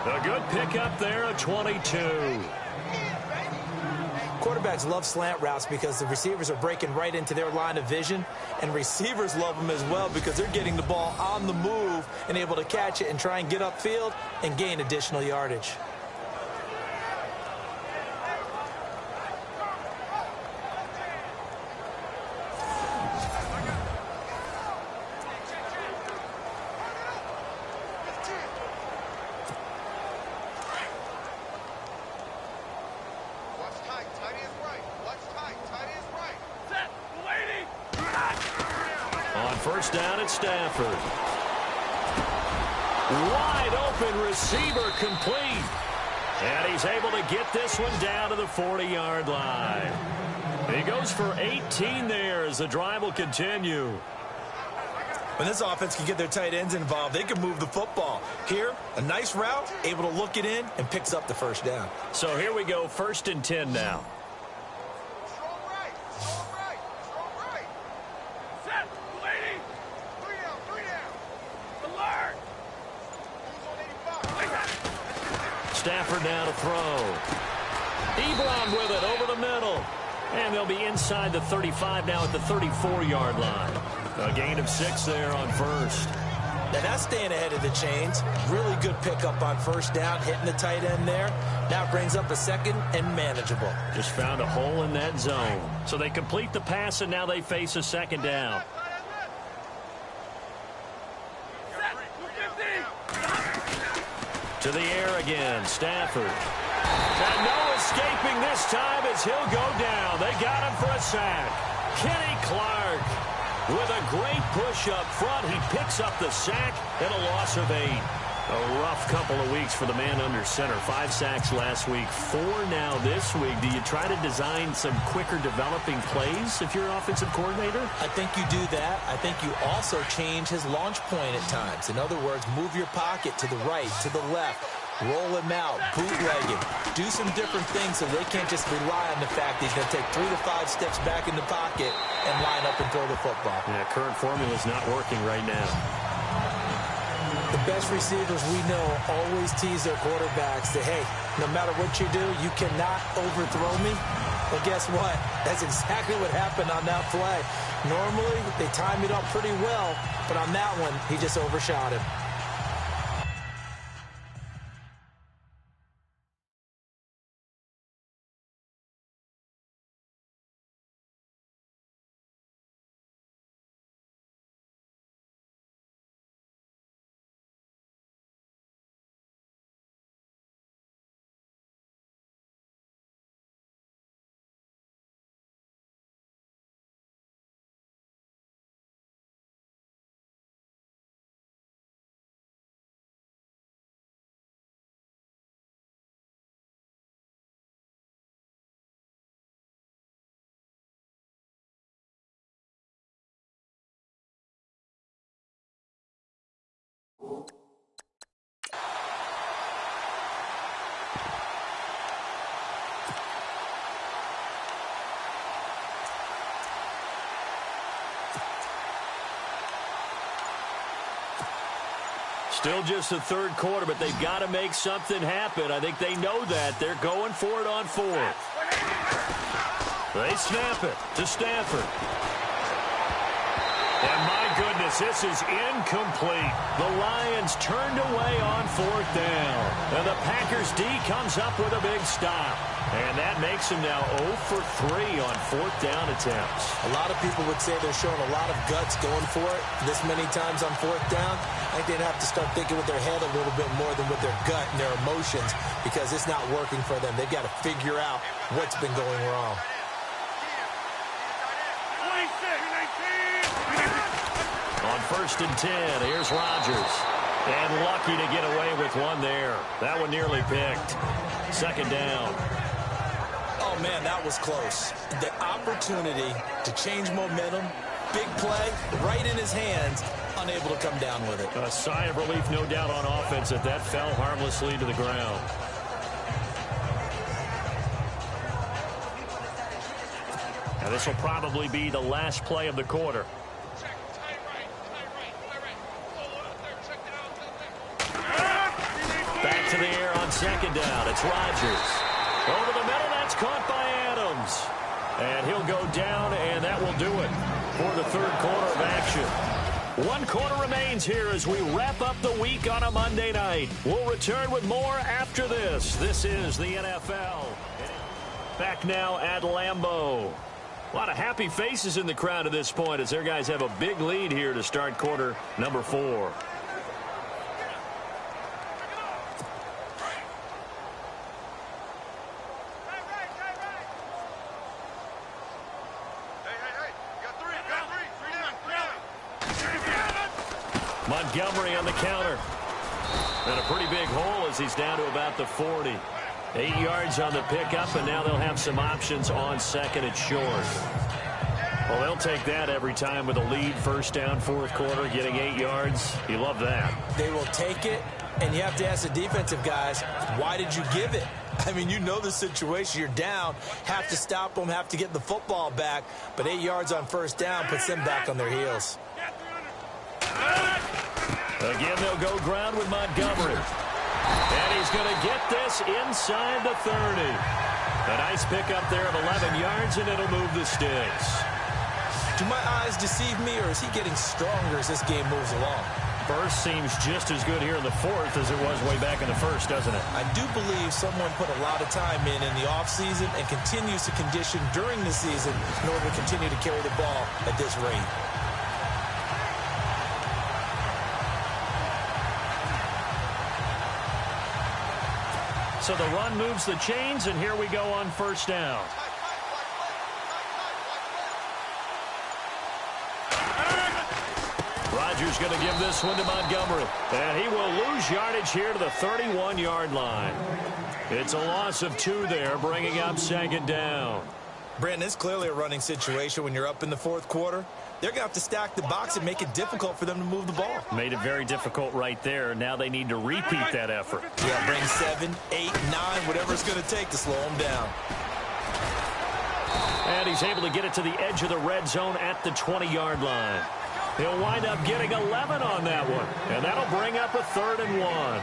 A good pickup there at 22. Quarterbacks love slant routes because the receivers are breaking right into their line of vision, and receivers love them as well because they're getting the ball on the move and able to catch it and try and get upfield and gain additional yardage. first down at Stafford. Wide open receiver complete. And he's able to get this one down to the 40-yard line. He goes for 18 there as the drive will continue. When this offense can get their tight ends involved, they can move the football. Here, a nice route, able to look it in, and picks up the first down. So here we go, 1st and 10 now. Set, lady. 3 down. Alert. Stafford now to throw. Ebron with it over the middle. And they'll be inside the 35 now at the 34-yard line. A gain of 6 there on first. Now that's staying ahead of the chains. Really good pickup on first down, hitting the tight end there. Now brings up a second and manageable. Just found a hole in that zone. So they complete the pass, and now they face a second down. To the air again, Stafford. And no escaping this time as he'll go down. They got him for a sack. Kenny Clark with a great push up front. He picks up the sack and a loss of 8. A rough couple of weeks for the man under center. 5 sacks last week, 4 now this week. Do you try to design some quicker developing plays if you're an offensive coordinator? I think you do that. I think you also change his launch point at times. In other words, move your pocket to the right, to the left. Roll him out, bootleg him. Do some different things so they can't just rely on the fact that he's going to take 3 to 5 steps back in the pocket and line up and throw the football. Yeah, current formula is not working right now. The best receivers we know always tease their quarterbacks that, hey, no matter what you do, you cannot overthrow me. Well, guess what? That's exactly what happened on that play. Normally, they time it up pretty well, but on that one, he just overshot him. Still just the 3rd quarter, but they've got to make something happen. I think they know that. They're going for it on 4th. They snap it to Stafford. And my goodness, this is incomplete. The Lions turned away on 4th down. And the Packers D comes up with a big stop. And that makes them now 0 for 3 on 4th down attempts. A lot of people would say they're showing a lot of guts going for it this many times on 4th down. I think they'd have to start thinking with their head a little bit more than with their gut and their emotions because it's not working for them. They've got to figure out what's been going wrong. On 1st and 10, here's Rodgers. And lucky to get away with one there. That one nearly picked. 2nd down. Oh, man, that was close. The opportunity to change momentum, big play, right in his hands, unable to come down with it. A sigh of relief, no doubt, on offense that that fell harmlessly to the ground. Now this will probably be the last play of the quarter. Back to the air on 2nd down. It's Rodgers. Over the middle, that's caught by Adams. And he'll go down, and that will do it for the 3rd quarter of action. 1 quarter remains here as we wrap up the week on a Monday night. We'll return with more after this. This is the NFL. Back now at Lambeau. A lot of happy faces in the crowd at this point as their guys have a big lead here to start quarter number 4. Montgomery on the counter. And a pretty big hole as he's down to about the 40. 8 yards on the pickup, and now they'll have some options on second and short. Well, they'll take that every time with a lead, first down, fourth quarter, getting 8 yards. You love that. They will take it, and you have to ask the defensive guys, why did you give it? I mean, you know the situation. You're down, have to stop them, have to get the football back, but 8 yards on first down puts them back on their heels. Again, they'll go ground with Montgomery. And he's going to get this inside the 30. A nice pickup there of 11 yards, and it'll move the sticks. Do my eyes deceive me, or is he getting stronger as this game moves along? First seems just as good here in the fourth as it was way back in the first, doesn't it? I do believe someone put a lot of time in the offseason and continues to condition during the season in order to continue to carry the ball at this rate. So the run moves the chains, and here we go on first down. Rodgers going to give this one to Montgomery. And he will lose yardage here to the 31-yard line. It's a loss of 2 there, bringing up second down. Brandon, it's clearly a running situation when you're up in the fourth quarter. They're going to have to stack the box and make it difficult for them to move the ball. Made it very difficult right there. Now they need to repeat that effort. Yeah, bring 7, 8, 9, whatever it's going to take to slow them down. And he's able to get it to the edge of the red zone at the 20-yard line. He'll wind up getting 11 on that one. And that'll bring up a 3rd and 1.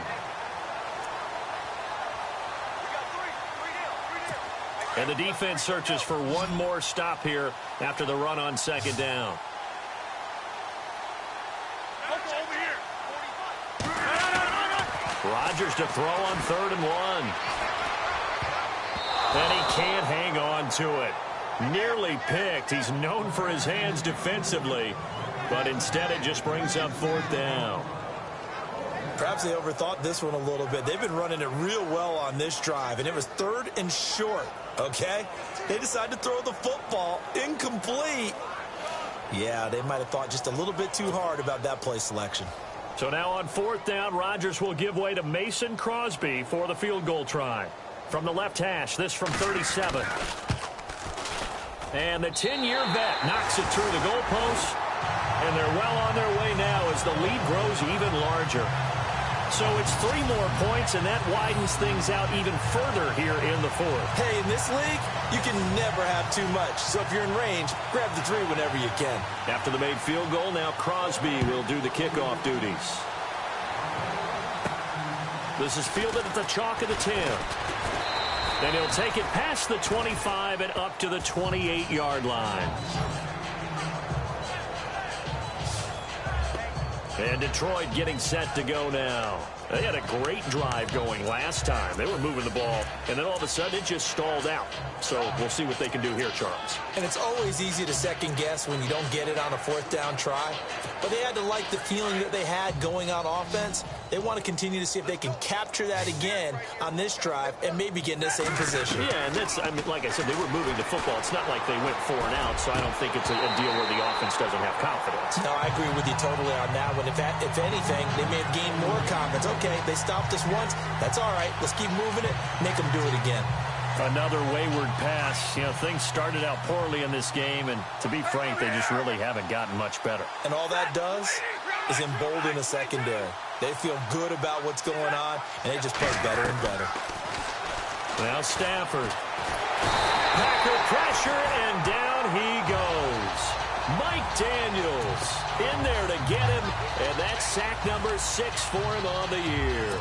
And the defense searches for one more stop here after the run on second down. Rodgers to throw on 3rd and 1. And he can't hang on to it. Nearly picked. He's known for his hands defensively, but instead it just brings up 4th down. Perhaps they overthought this one a little bit. They've been running it real well on this drive, and it was 3rd and short, okay? They decided to throw the football incomplete. Yeah, they might have thought just a little bit too hard about that play selection. So now on 4th down, Rodgers will give way to Mason Crosby for the field goal try. From the left hash, this from 37. And the 10-year vet knocks it through the goalpost. And they're well on their way now as the lead grows even larger. So it's 3 more points, and that widens things out even further here in the fourth. Hey, in this league, you can never have too much. So if you're in range, grab the 3 whenever you can. After the made field goal, now Crosby will do the kickoff duties. This is fielded at the chalk of the 10. Then he'll take it past the 25 and up to the 28-yard line. And Detroit getting set to go now. They had a great drive going last time. They were moving the ball, and then all of a sudden it just stalled out. So we'll see what they can do here, Charles. And it's always easy to second guess when you don't get it on a 4th down try. But they had to like the feeling that they had going on offense. They want to continue to see if they can capture that again on this drive and maybe get in the same position. Yeah, and that's, I mean, like I said, they were moving the football. It's not like they went 4 and out, so I don't think it's a deal where the offense doesn't have confidence. No, I agree with you totally on that one. If anything, they may have gained more confidence. Okay, they stopped us once. That's all right. Let's keep moving it. Make them do it again. Another wayward pass. You know, things started out poorly in this game, and to be frank, they just really haven't gotten much better. And all that does is embolden a secondary. They feel good about what's going on, and they just play better and better. Now Stafford. Packer pressure, and down he goes. Mike Daniels in there to get him, and that's sack number 6 for him on the year.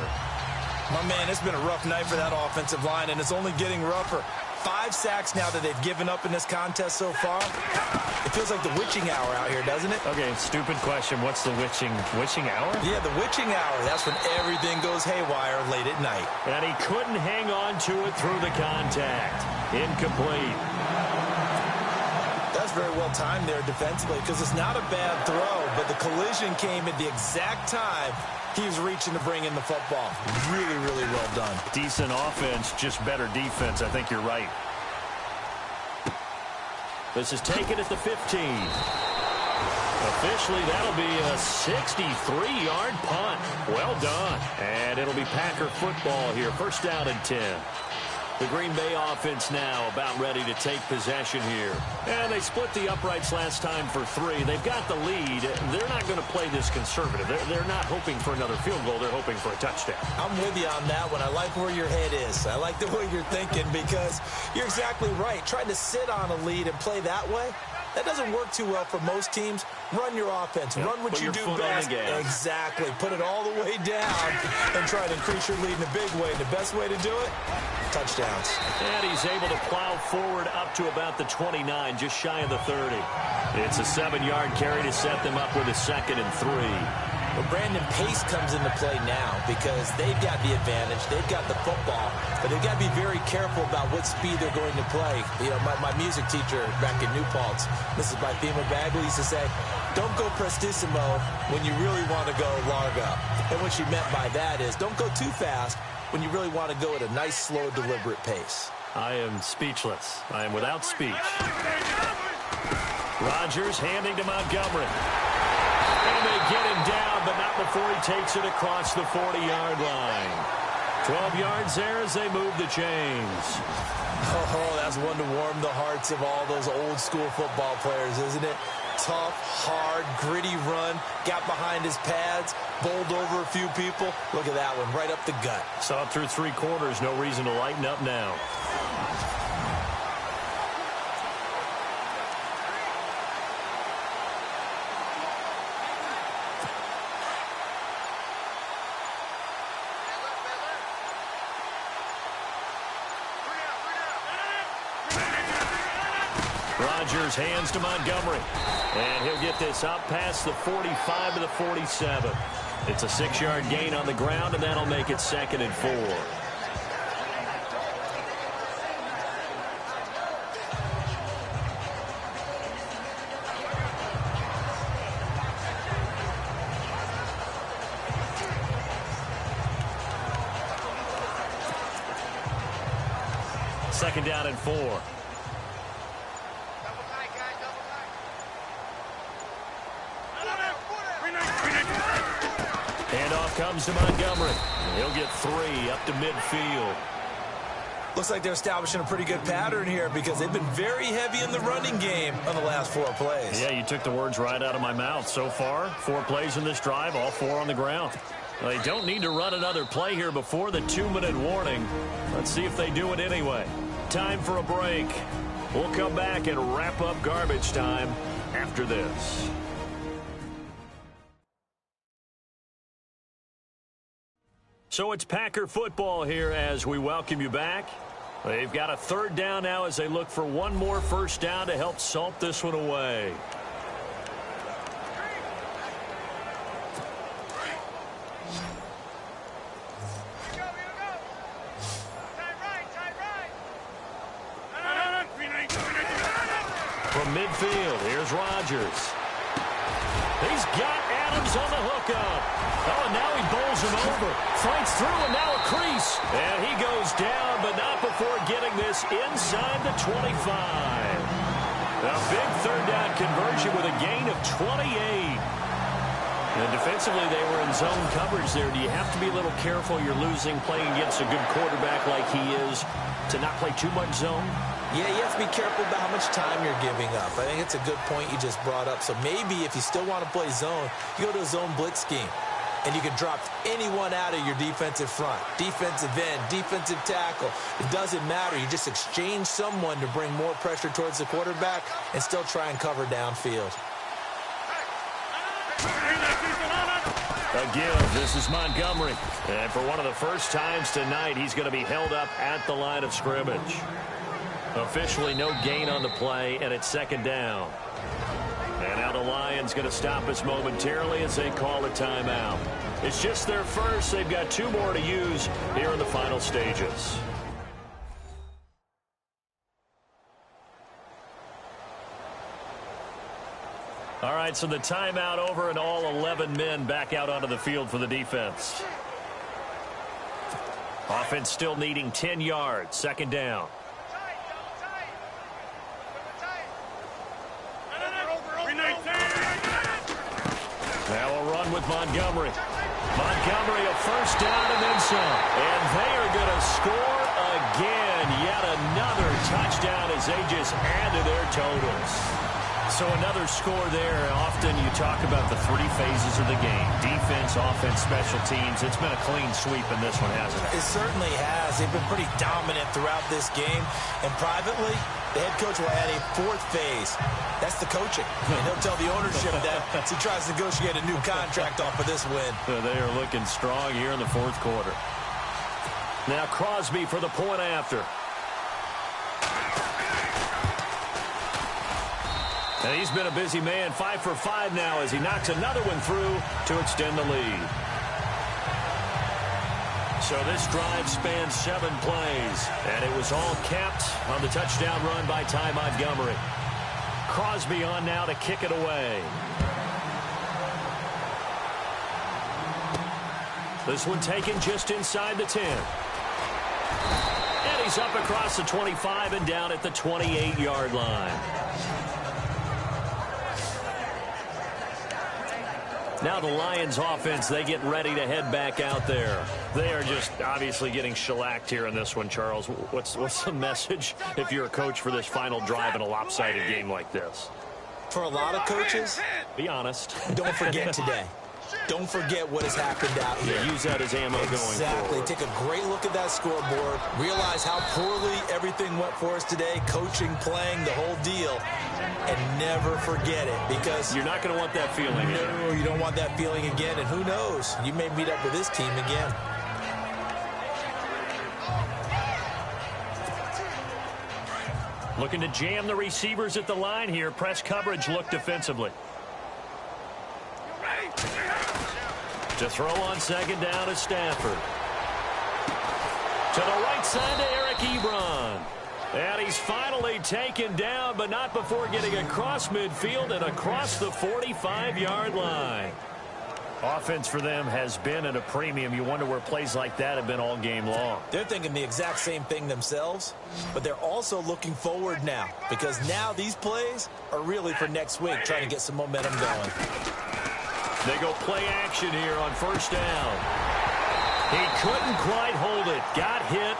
My man, it's been a rough night for that offensive line, and it's only getting rougher. 5 sacks now that they've given up in this contest so far. It feels like the witching hour out here, doesn't it? Okay, stupid question. What's the witching hour? Yeah, the witching hour. That's when everything goes haywire late at night. And he couldn't hang on to it through the contact. Incomplete. That's very well timed there defensively because it's not a bad throw, but the collision came at the exact time he was reaching to bring in the football. Really, really well done. Decent offense, just better defense. I think you're right. This is taken at the 15. Officially, that'll be a 63-yard punt. Well done. And it'll be Packer football here. First down and 10. The Green Bay offense now about ready to take possession here. And they split the uprights last time for 3. They've got the lead. They're not going to play this conservative. They're not hoping for another field goal. They're hoping for a touchdown. I'm with you on that one. I like where your head is. I like the way you're thinking because you're exactly right. Trying to sit on a lead and play that way, that doesn't work too well for most teams. Run your offense. Run what you do best. Exactly. Put it all the way down and try to increase your lead in a big way. The best way to do it, touchdowns. And he's able to plow forward up to about the 29, just shy of the 30. It's a 7-yard carry to set them up with a 2nd and 3. Well, Brandon, pace comes into play now because they've got the advantage. They've got the football, but they've got to be very careful about what speed they're going to play. You know, my music teacher back in New Paltz, Mrs. Bythema Bagley, used to say, don't go prestissimo when you really want to go largo. And what she meant by that is don't go too fast when you really want to go at a nice, slow, deliberate pace. I am speechless. I am without speech. Rodgers handing to Montgomery. And they get him down, but not before he takes it across the 40-yard line. 12 yards there as they move the chains. Oh, that's one to warm the hearts of all those old-school football players, isn't it? Tough, hard, gritty run, got behind his pads, bowled over a few people. Look at that one, right up the gut. Saw it through 3 quarters, no reason to lighten up now. Rodgers hands to Montgomery. And he'll get this up past the 45 to the 47. It's a 6-yard gain on the ground, and that'll make it 2nd and 4. Second down and 4. Handoff comes to Montgomery. He'll get 3 up to midfield. Looks like they're establishing a pretty good pattern here because they've been very heavy in the running game on the last 4 plays. Yeah, you took the words right out of my mouth. So far, 4 plays in this drive, all 4 on the ground. They don't need to run another play here before the 2-minute warning. Let's see if they do it anyway. Time for a break. We'll come back and wrap up garbage time after this. So it's Packer football here as we welcome you back. They've got a 3rd down now as they look for one more first down to help salt this one away. From midfield, here's Rodgers. He's got Adams on the hookup. Oh, and now he bowls him over. Fights through, and now a crease. And he goes down, but not before getting this inside the 25. A big 3rd down conversion with a gain of 28. And defensively, they were in zone coverage there. Do you have to be a little careful? You're losing, playing against a good quarterback like he is, to not play too much zone? Yeah, you have to be careful about how much time you're giving up. I think it's a good point you just brought up. So maybe if you still want to play zone, you go to a zone blitz scheme. And you can drop anyone out of your defensive front. Defensive end, defensive tackle. It doesn't matter. You just exchange someone to bring more pressure towards the quarterback and still try and cover downfield. Again, this is Montgomery. And for one of the first times tonight, he's going to be held up at the line of scrimmage. Officially no gain on the play, and it's 2nd down. And now the Lions going to stop us momentarily as they call a timeout. It's just their first. They've got 2 more to use here in the final stages. All right, so the timeout over and all 11 men back out onto the field for the defense. Offense still needing 10 yards. 2nd down. Now a run with Montgomery. Montgomery, a first down and then some. And they are going to score again. Yet another touchdown as they just add to their totals. So another score there. Often you talk about the three phases of the game. Defense, offense, special teams. It's been a clean sweep in this one, hasn't it? It certainly has. They've been pretty dominant throughout this game. And privately, the head coach will add a fourth phase. That's the coaching. And he'll tell the ownership that as he tries to negotiate a new contract off of this win. They are looking strong here in the fourth quarter. Now Crosby for the point after. And he's been a busy man, 5 for 5 now as he knocks another one through to extend the lead. So this drive spans 7 plays, and it was all capped on the touchdown run by Ty Montgomery. Crosby on now to kick it away. This one taken just inside the 10. And he's up across the 25 and down at the 28-yard line. Now the Lions offense, they get ready to head back out there. They are just obviously getting shellacked here in this one, Charles. What's the message if you're a coach for this final drive in a lopsided game like this? For a lot of coaches, be honest. Don't forget today. Don't forget what has happened out here. Yeah, use that as ammo going forward. Exactly. Take a great look at that scoreboard. Realize how poorly everything went for us today. Coaching, playing, the whole deal. And never forget it, because you're not going to want that feeling. No, you don't want that feeling again. And who knows? You may meet up with this team again. Looking to jam the receivers at the line here. Press coverage look defensively. To throw on second down is Stafford. To the right side to Eric Ebron. And he's finally taken down, but not before getting across midfield and across the 45-yard line. Offense for them has been at a premium. You wonder where plays like that have been all game long. They're thinking the exact same thing themselves, but they're also looking forward now, because now these plays are really for next week, trying to get some momentum going. They go play action here on first down. He couldn't quite hold it. Got hit.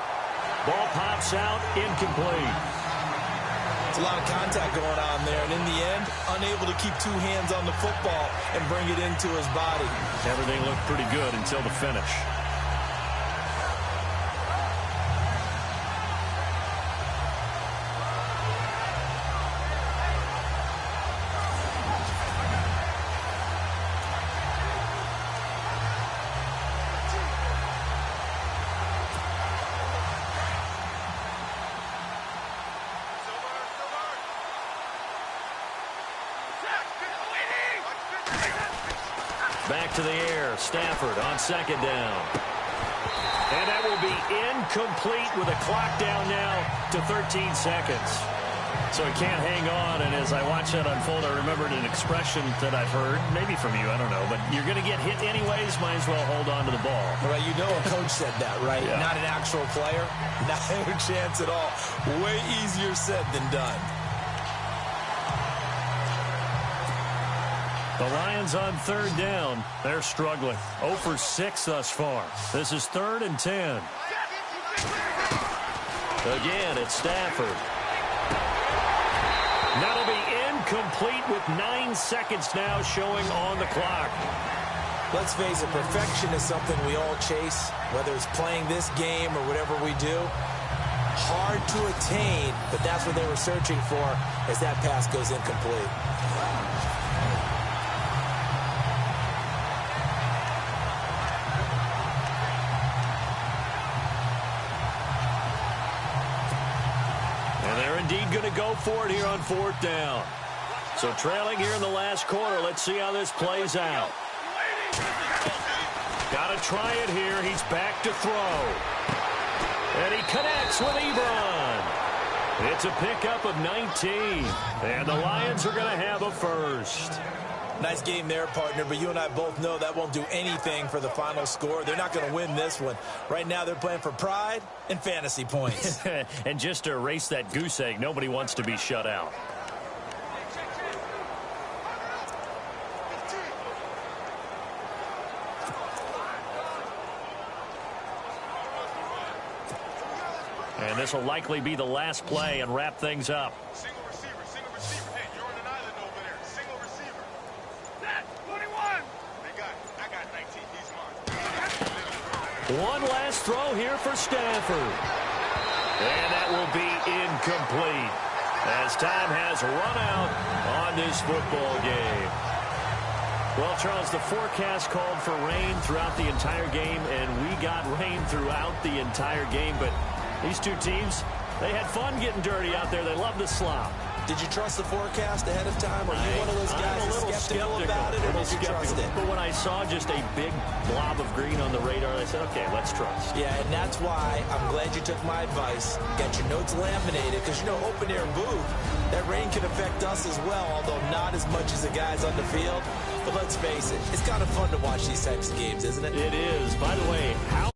Ball pops out. Incomplete. It's a lot of contact going on there, and in the end, unable to keep two hands on the football and bring it into his body. Everything looked pretty good until the finish. Back to the air. Stafford on second down. And that will be incomplete with a clock down now to 13 seconds. So he can't hang on, and as I watch that unfold, I remembered an expression that I've heard, maybe from you, I don't know, but you're going to get hit anyways, might as well hold on to the ball. Well, you know a coach said that, right? Yeah. Not an actual player. Not a chance at all. Way easier said than done. The Lions on third down. They're struggling. 0 for 6 thus far. This is 3rd and 10. Again, it's Stafford. That'll be incomplete with 9 seconds now showing on the clock. Let's face it, perfection is something we all chase, whether it's playing this game or whatever we do. Hard to attain, but that's what they were searching for as that pass goes incomplete. Going to go for it here on 4th down. So trailing here in the last quarter. Let's see how this plays out. Got to try it here. He's back to throw. And he connects with Ebron. It's a pickup of 19. And the Lions are going to have a first. Nice game there, partner, but you and I both know that won't do anything for the final score. They're not going to win this one. Right now, they're playing for pride and fantasy points. And just to erase that goose egg, nobody wants to be shut out. And this will likely be the last play and wrap things up. Single receiver. Hey, you're on an island over there. Single receiver. Set, 21. They got it. I got 19. He's mine. One last throw here for Stafford. And that will be incomplete as time has run out on this football game. Well, Charles, the forecast called for rain throughout the entire game, and we got rain throughout the entire game. But these two teams, they had fun getting dirty out there. They love the slop. Did you trust the forecast ahead of time? Are you one of those guys that's skeptical about it, or did you trust it? But when I saw just a big blob of green on the radar, I said, okay, let's trust. Yeah, and that's why I'm glad you took my advice. Got your notes laminated, because, you know, open air booth, that rain can affect us as well, although not as much as the guys on the field. But let's face it, it's kind of fun to watch these types of games, isn't it? It is. By the way, how